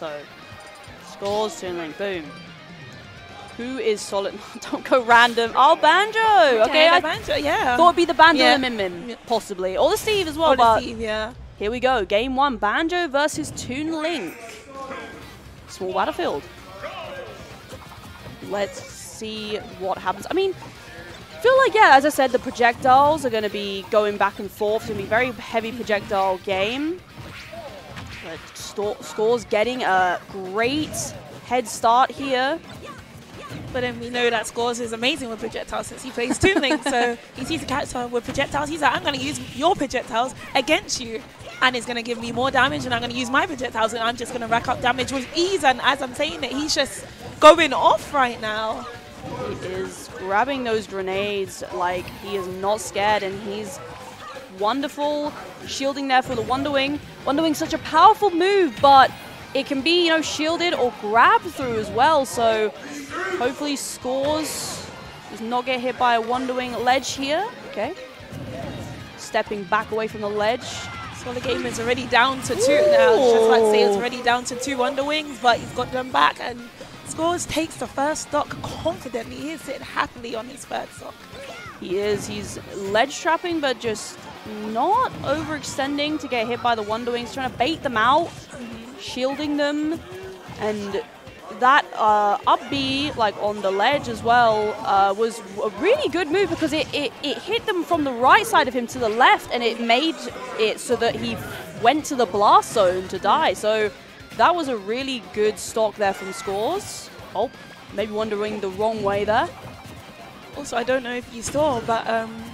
So, Skaws, Toon Link, boom. Who is solid? Don't go random. Oh, Banjo! Okay, I Banjo, yeah. thought it'd be the Banjo and the Min, possibly. Or the Steve as well, but Steve, yeah. Here we go. Game 1, Banjo versus Toon Link. Small battlefield. Let's see what happens. I mean, I feel like, yeah, as I said, the projectiles are going to be going back and forth. It's going to be a very heavy projectile game. But Skaws getting a great head start here. But then we know that Skaws is amazing with projectiles since he plays Toon Link. So he sees a character with projectiles. He's like, I'm going to use your projectiles against you. And it's going to give me more damage. And I'm going to use my projectiles. And I'm just going to rack up damage with ease. And as I'm saying it, he's just going off right now. He is grabbing those grenades like he is not scared. And he's wonderful shielding there for the Wonder Wing. Wonder Wing's such a powerful move, but it can be, you know, shielded or grabbed through as well. So hopefully Skaws does not get hit by a Wonder Wing ledge here. Okay. Stepping back away from the ledge. So the game is already down to 2 now. Just like to say, it's already down to 2 Wonder Wings, but he's got them back. And Skaws takes the first stock confidently. He is sitting happily on his third stock. He is. He's ledge trapping, but just not overextending to get hit by the Wonder Wings. Trying to bait them out. Shielding them, and that up B, like on the ledge as well, was a really good move because it hit them from the right side of him to the left, and it made it so that he went to the blast zone to die. So that was a really good stock there from Skaws. Oh, maybe Wonder Wing the wrong way there. Also, I don't know if you saw, but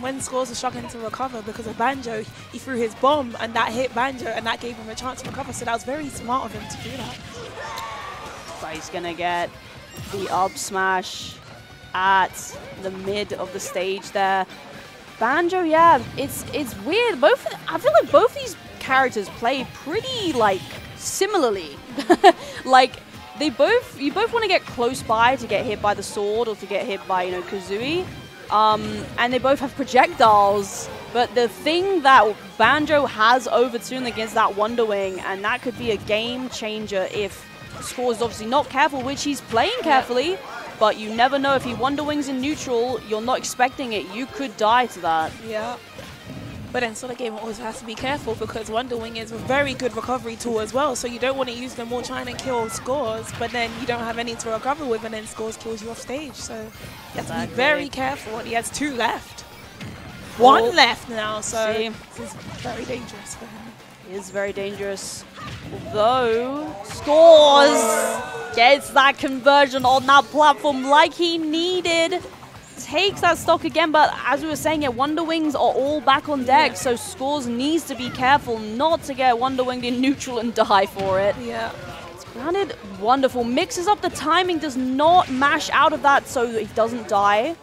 when Skaws was struggling to recover because of Banjo, he threw his bomb and that hit Banjo and that gave him a chance to recover. So that was very smart of him to do that. But he's going to get the up smash at the mid of the stage there. Banjo, yeah, it's weird. I feel like both these characters play pretty, like, similarly. Like, you both want to get close by to get hit by the sword or to get hit by, you know, Kazooie. And they both have projectiles. But the thing that Banjo has over Toon against that Wonder Wing, and that could be a game changer if Skaws is obviously not careful, which he's playing carefully. But you never know, if he Wonder Wings in neutral, you're not expecting it. You could die to that. Yeah. But then Sonic Game always has to be careful because Wonder Wing is a very good recovery tool as well. So you don't want to use them all trying to kill Skaws, but then you don't have any to recover with, and then Skaws kills you off stage. So you have to be very careful. And he has 2 left. 1 left now, so this is very dangerous for him. It is very dangerous. Although Skaws gets that conversion on that platform like he needed. Takes that stock again, but as we were saying, yeah, Wonder Wings are all back on deck, so Skaws needs to be careful not to get Wonder Winged in neutral and die for it. Yeah. It's grounded, wonderful. Mixes up the timing, does not mash out of that so that he doesn't die.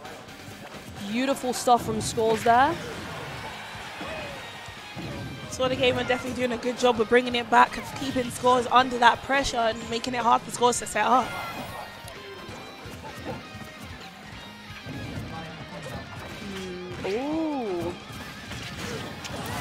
Beautiful stuff from Skaws there. So the game are definitely doing a good job of bringing it back, of keeping Skaws under that pressure and making it hard for Skaws to set up. Ooh.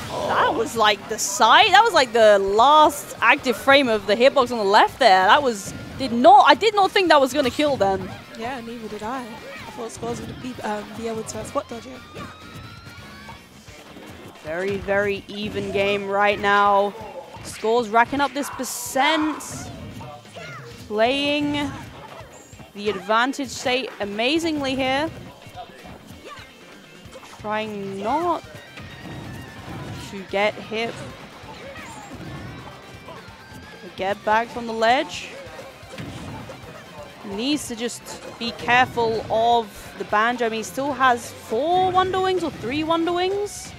That was like the side. That was like the last active frame of the hitbox on the left there. That was I did not think that was going to kill them. Yeah, neither did I. I thought Skaws would be able to spot dodge it. Very, very even game right now. Skaws racking up this percent. Playing the advantage state amazingly here. Trying not to get hit. Get back from the ledge. Needs to just be careful of the Banjo. I mean, he still has 4 Wonder Wings or 3 Wonder Wings.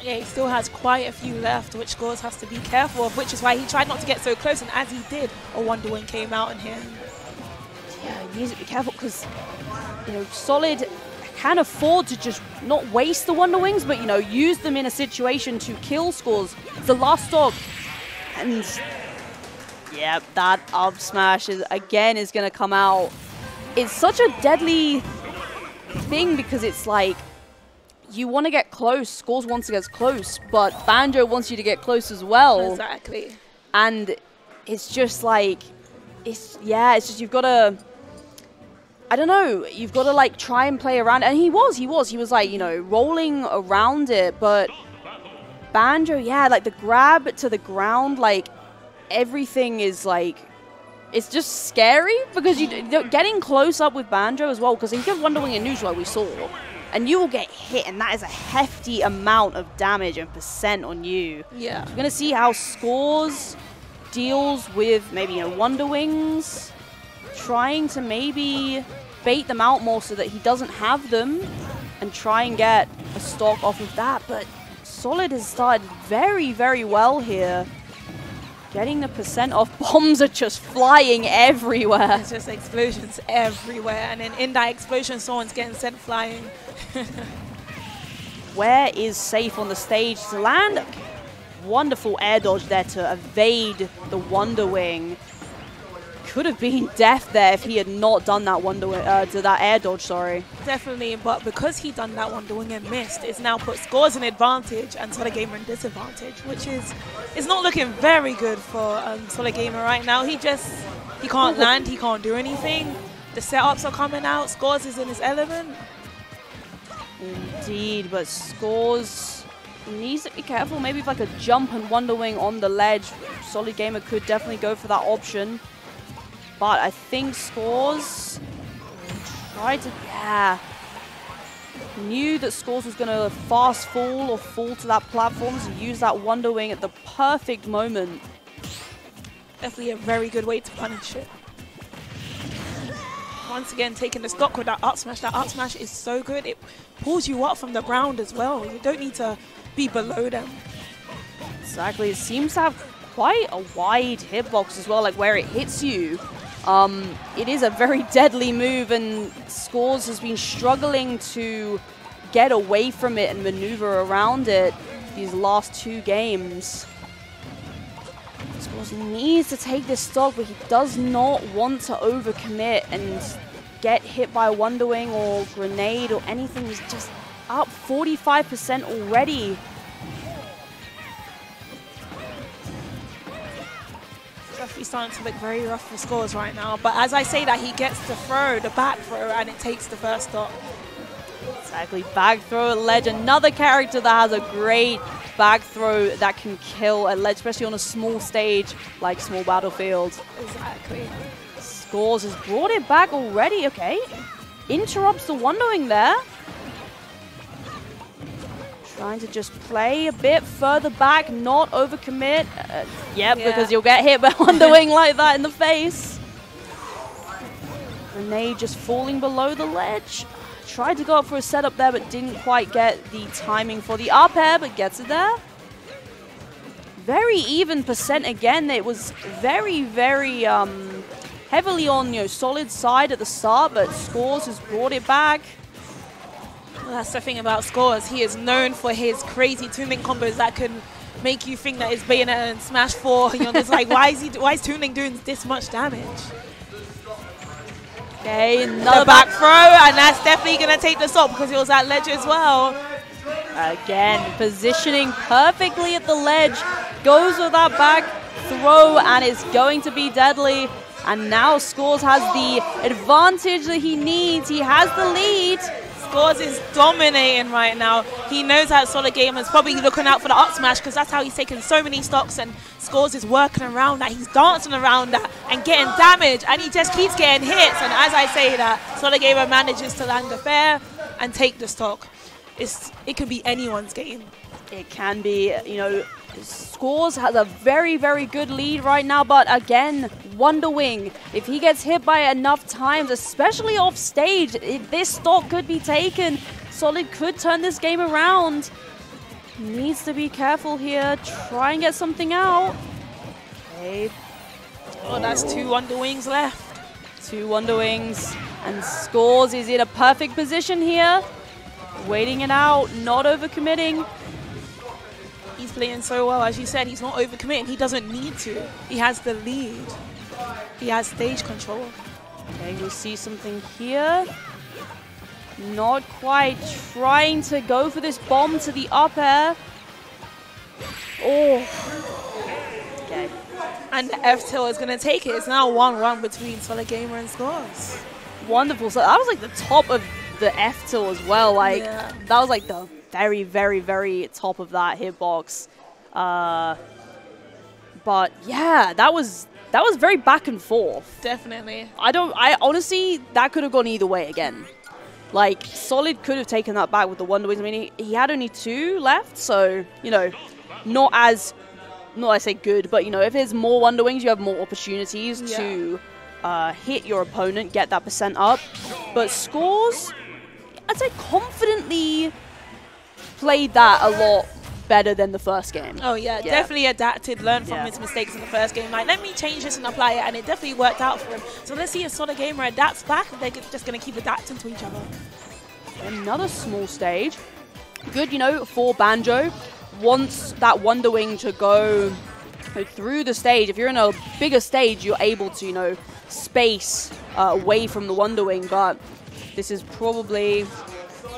Yeah, he still has quite a few left, which Skaws has to be careful of, which is why he tried not to get so close, and as he did, a Wonder Wing came out in him. Yeah, he needs to be careful because, you know, Solid can afford to just not waste the Wonder Wings, but, you know, use them in a situation to kill Skaws. It's the last stock. And, yeah, that up smash is going to come out. It's such a deadly thing because it's like, you want to get close, Skaws wants to get close, but Banjo wants you to get close as well. Exactly. And it's just like, it's just you've got to, I don't know, you've got to like try and play around. And he was like, you know, rolling around it. But Banjo, yeah, like the grab to the ground, like everything is like, it's just scary because you're getting close up with Banjo as well, because he can Wonder Wing and neutral like we saw, and you will get hit, and that is a hefty amount of damage and percent on you. Yeah. We're going to see how Skaws deals with maybe, you know, Wonder Wings, trying to maybe bait them out more so that he doesn't have them and try and get a stock off of that. But Solid has started very, very well here. Getting the percent off. Bombs are just flying everywhere. There's just explosions everywhere. And then in that explosion, someone's getting sent flying. Where is safe on the stage to land? Wonderful air dodge there to evade the Wonder Wing. Could have been death there if he had not done that that air dodge, sorry. Definitely, but because he done that Wonder Wing and missed, it's now put Skaws in advantage and Solid Gamer in disadvantage, which is not looking very good for Solid Gamer right now. He can't land, he can't do anything. The setups are coming out, Skaws is in his element. Indeed, but Skaws needs to be careful. Maybe if like a jump and Wonder Wing on the ledge, Solid Gamer could definitely go for that option. But I think Skaws tried to, knew that Skaws was going to fast fall or fall to that platform, so use that Wonder Wing at the perfect moment. Definitely a very good way to punish it. Once again, taking the stock with that up smash. That up smash is so good. It pulls you up from the ground as well. You don't need to be below them. Exactly. It seems to have quite a wide hitbox as well, like where it hits you. It is a very deadly move, and Skaws has been struggling to get away from it and maneuver around it these last 2 games. Skaws needs to take this stock, but he does not want to overcommit and get hit by a Wonder Wing or grenade or anything. He's just up 45% already. Definitely starting to look very rough for Skaws right now, but as I say that, he gets to throw the back throw and it takes the first stop. Exactly, back throw at ledge. Another character that has a great back throw that can kill at ledge, especially on a small stage like Small Battlefield. Exactly. Skaws has brought it back already, okay. Interrupts the Wonder Wing there. Trying to just play a bit further back, not overcommit. Because you'll get hit by Wonder Wing like that in the face. Grenade just falling below the ledge. Tried to go up for a setup there, but didn't quite get the timing for the up air, but gets it there. Very even percent again. It was very, very heavily on Solid side at the start, but Skaws has brought it back. Well, that's the thing about Skaws. He is known for his crazy Toon combos that can make you think that it's Bayonetta and Smash 4. You're just like, why is Toon doing this much damage? Okay, another back throw, and that's definitely going to take the stop because it was at ledge as well. Again, positioning perfectly at the ledge. Goes with that back throw, and it's going to be deadly. And now Skaws has the advantage that he needs. He has the lead. Skaws is dominating right now. He knows that Solid Gamer is probably looking out for the up smash because that's how he's taken so many stocks, and Skaws is working around that. He's dancing around that and getting damage, and he just keeps getting hits. And as I say that, Solid Gamer manages to land a fair and take the stock. It can be anyone's game. It can be, Skaws has a very, very good lead right now, but again, Wonder Wing, if he gets hit by it enough times, especially off stage, this stock could be taken. Solid could turn this game around. Needs to be careful here, try and get something out. Okay. Oh, that's 2 Wonder Wings left. 2 Wonder Wings, and Skaws is in a perfect position here. Waiting it out, not overcommitting. He's playing so well. As you said, he's not overcommitting. He doesn't need to. He has the lead. He has stage control. Okay, we'll see something here. Not quite. Trying to go for this bomb to the up air. Oh. Okay. And the F-Tail is going to take it. It's now 1-1 between Solid Gamer and Skaws. Wonderful. So that was like the top of the F-Tail as well. Like, that was like the very, very, very top of that hitbox. But yeah, that was very back and forth. Definitely. I honestly, that could have gone either way again. Like, Solid could have taken that back with the Wonder Wings. I mean, he had only 2 left, so, you know, not I say good, but, you know, if there's more Wonder Wings, you have more opportunities to hit your opponent, get that percent up. But Skaws, I'd say confidently played that a lot better than the first game. Oh yeah, definitely adapted, learned from his mistakes in the first game. Like, let me change this and apply it, and it definitely worked out for him. So let's see if Solid Gamer adapts back, and they're just going to keep adapting to each other. Another small stage. Good, you know, for Banjo. Wants that Wonder Wing to go through the stage. If you're in a bigger stage, you're able to, you know, space away from the Wonder Wing, but this is probably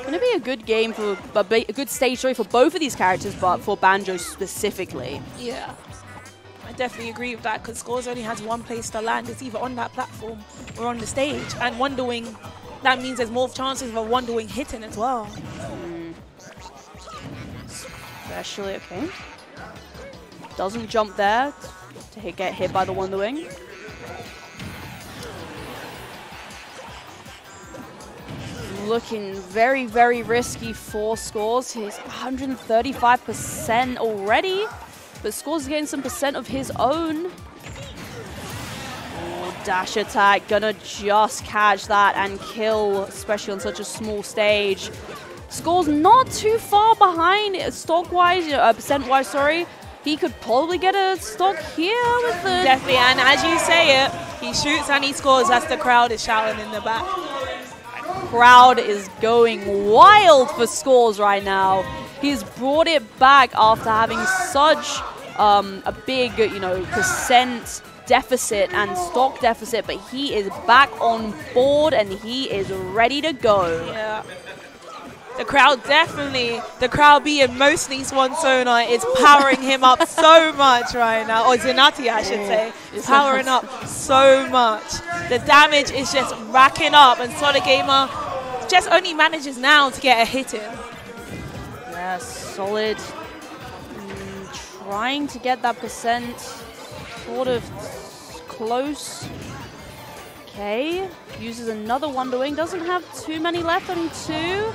going to be a good game for a good stage, sorry, for both of these characters, but for Banjo specifically. Yeah, I definitely agree with that, because Skaws only has one place to land. It's either on that platform or on the stage. And Wonder Wing, that means there's more chances of a Wonder Wing hitting as well. Especially, okay. Doesn't jump there to get hit by the Wonder Wing. Looking very, very risky for Skaws. He's 135% already, but Skaws is getting some percent of his own. Oh, dash attack, gonna just catch that and kill, especially on such a small stage. Skaws not too far behind stock-wise, percent-wise, sorry. He could probably get a stock here with the... Definitely, and as you say it, he shoots and he scores as the crowd is shouting in the back. Crowd is going wild for Skaws right now. He's brought it back after having such a big, you know, percent deficit and stock deficit, but he is back on board and he is ready to go. Yeah. The crowd definitely, the crowd being mostly Swansona, is powering him up so much right now. Or Zenati, I should say. It's powering up so much. The damage is just racking up, and Solid Gamer just only manages now to get a hit in. Yeah, Solid trying to get that percent sort of close. Okay, uses another Wonder Wing. Doesn't have too many left, only 2.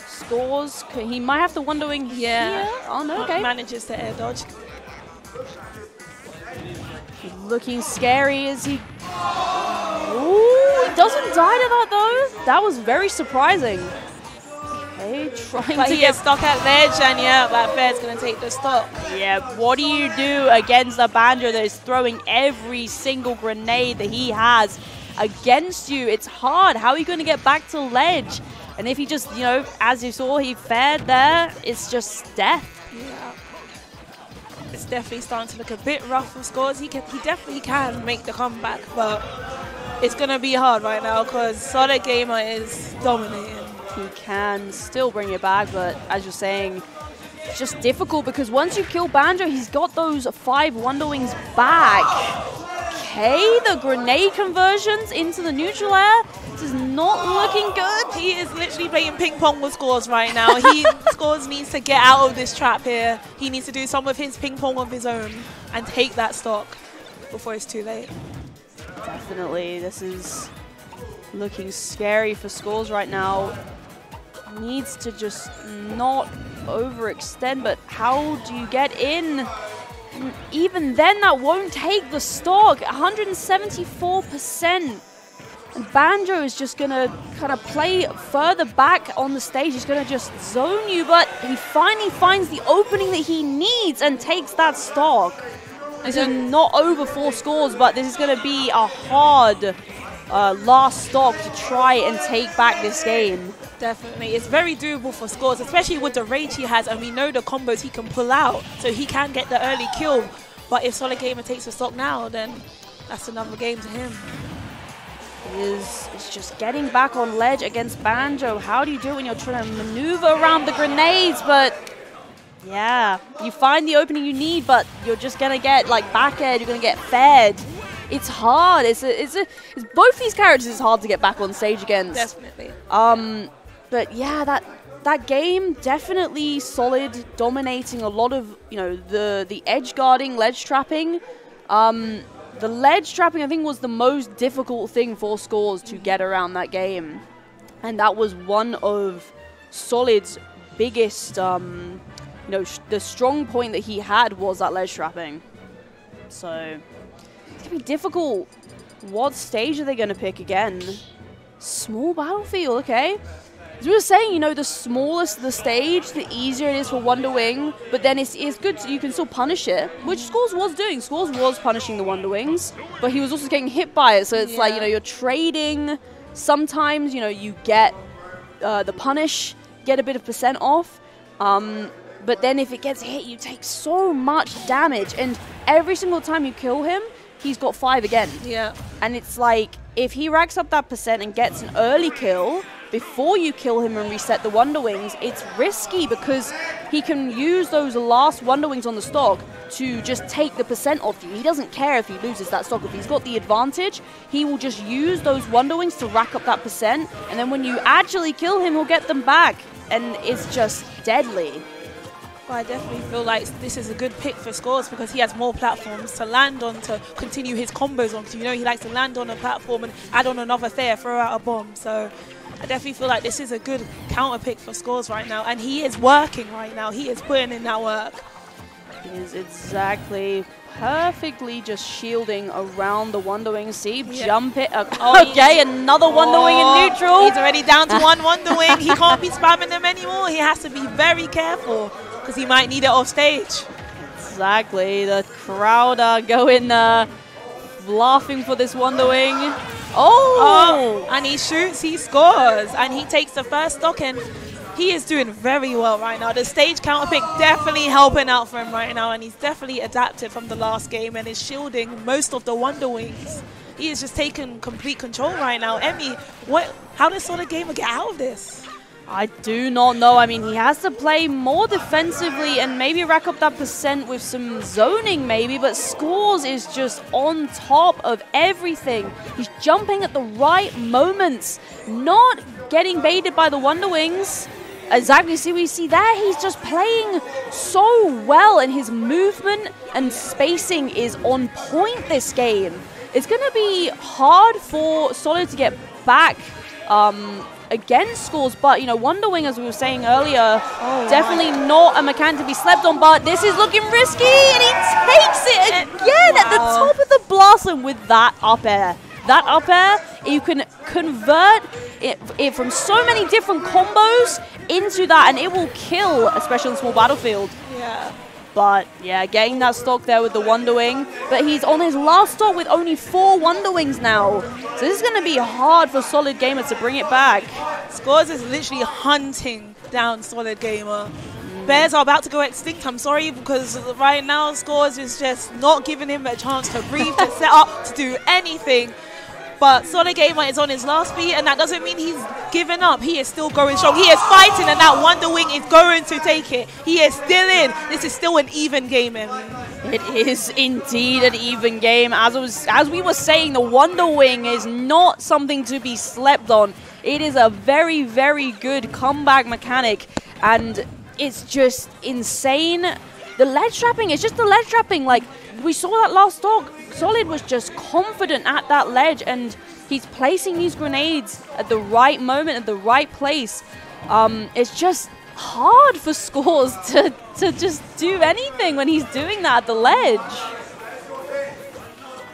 Skaws, he might have the Wonder Wing here. Oh no, okay. Manages to air dodge. Looking scary as he... Ooh, he doesn't die to that though. That was very surprising. Okay, trying to get stuck at ledge, and yeah, that bear's going to take the stock. Yeah, what do you do against a Banjo that is throwing every single grenade that he has against you? It's hard. How are you going to get back to ledge? And if he just, you know, as you saw, he fared there, it's just death. Yeah. It's definitely starting to look a bit rough for Skaws. He definitely can make the comeback, but it's going to be hard right now because Solid Gamer is dominating. He can still bring it back, but as you're saying, it's just difficult because once you kill Banjo, he's got those 5 Wonder Wings back. Okay, the grenade conversions into the neutral air. This is not looking good. He is literally playing ping pong with Skaws right now. Skaws needs to get out of this trap here. He needs to do some of his ping pong of his own and take that stock before it's too late. Definitely, this is looking scary for Skaws right now. Needs to just not overextend, but how do you get in? Even then, that won't take the stock. 174%. And Banjo is just going to kind of play further back on the stage. He's going to just zone you, but he finally finds the opening that he needs and takes that stock. This is not over for Skaws, but this is going to be a hard last stock to try and take back this game. Definitely. It's very doable for Skaws, especially with the rage he has, and we know the combos he can pull out, so he can get the early kill. But if Solid Gamer takes the stock now, then that's another game to him. Is just getting back on ledge against Banjo. How do you do it when you're trying to maneuver around the grenades? But Yeah, you find the opening you need, but you're just gonna get like back air. You're gonna get fed. It's hard. It's both these characters is hard to get back on stage against. Definitely. But yeah, that game definitely solid, dominating a lot of the edge guarding, ledge trapping. The ledge trapping I think was the most difficult thing for Skaws to get around that game, and that was one of Solid's biggest. The strong point that he had was that ledge trapping. So it's gonna be difficult. What stage are they gonna pick again? Small battlefield, okay. As we were saying, the smallest the stage, the easier it is for Wonder Wing, but then it's good, so you can still punish it, which Skaws was doing. Skaws was punishing the Wonder Wings, but he was also getting hit by it, so it's like, you're trading. Sometimes, you get the punish, get a bit of percent off, but then if it gets hit, you take so much damage, and every single time you kill him, he's got 5 again. Yeah. And it's like, if he racks up that percent and gets an early kill before you kill him and reset the Wonder Wings, it's risky because he can use those last Wonder Wings on the stock to just take the percent off you. He doesn't care if he loses that stock. If he's got the advantage, he will just use those Wonder Wings to rack up that percent, and then when you actually kill him, he'll get them back, and it's just deadly. Well, I definitely feel like this is a good pick for Skaws because he has more platforms to land on to continue his combos on. Because he likes to land on a platform and add on another there, throw out a bomb. So I definitely feel like this is a good counter pick for Skaws right now. And he is working right now. He is putting in that work. He is exactly perfectly just shielding around the Wonder Wing. See, jump it. Okay, another Wonder Wing in neutral. He's already down to 1 Wonder Wing. He can't be spamming them anymore. He has to be very careful, because he might need it off stage. Exactly. The crowd are going laughing for this Wonder Wing. Oh! And he shoots, he scores, and he takes the first stock, and he is doing very well right now. The stage counter pick definitely helping out for him right now, and he's definitely adapted from the last game and is shielding most of the Wonder Wings. He is just taking complete control right now. Emmy, how does Solid Gamer get out of this? I do not know. I mean, he has to play more defensively and maybe rack up that percent with some zoning maybe, but Skaws is just on top of everything. He's jumping at the right moments, not getting baited by the Wonder Wings. Exactly, see we see there, he's just playing so well, and his movement and spacing is on point this game. It's going to be hard for Solid to get back against Skaws, but Wonder Wing, as we were saying earlier, definitely not a mechanic to be slept on, but this is looking risky, and he takes it again at the top of the blossom with that up air. That up air, you can convert it from so many different combos into that, and it will kill, especially on small battlefield. Yeah. But yeah, getting that stock there with the Wonder Wing. But he's on his last stock with only 4 Wonder Wings now. So this is going to be hard for Solid Gamer to bring it back. Skaws is literally hunting down Solid Gamer. Bears are about to go extinct, I'm sorry, because right now Skaws is just not giving him a chance to breathe, to set up, to do anything. But Solid Gamer is on his last beat, and that doesn't mean he's given up. He is still going strong. He is fighting, and that Wonder Wing is going to take it. He is still in. This is still an even game, It is indeed an even game. As we were saying, the Wonder Wing is not something to be slept on. It is a very, very good comeback mechanic, and it's just insane. The ledge trapping, it's just the ledge trapping. Like, we saw that last stock. Solid was just confident at that ledge, and he's placing these grenades at the right moment, at the right place. It's just hard for Skaws to just do anything when he's doing that at the ledge.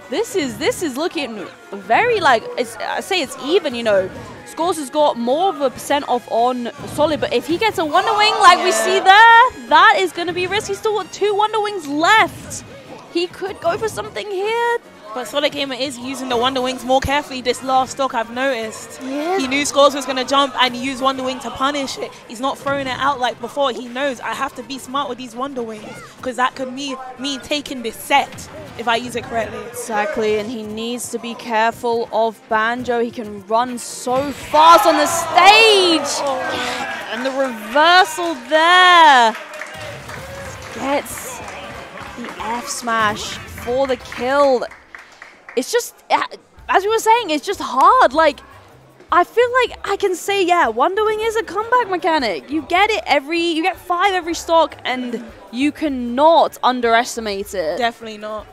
This is looking very like, I say it's even, Skaws has got more of a percent off on Solid, but if he gets a Wonder Wing like we see there, that is going to be risky. He's still got 2 Wonder Wings left. He could go for something here. But Solid Gamer is using the Wonder Wings more carefully this last stock, I've noticed. Yeah. He knew Skaws was going to jump, and he used Wonder Wing to punish it. He's not throwing it out like before. He knows I have to be smart with these Wonder Wings, because that could mean taking this set if I use it correctly. Exactly, and he needs to be careful of Banjo. He can run so fast on the stage. And the reversal there. gets the F smash for the kill. It's just, as we were saying, it's just hard. Like, I feel like I can say, yeah, Wonder Wing is a comeback mechanic. You get it you get 5 every stock, and you cannot underestimate it. Definitely not.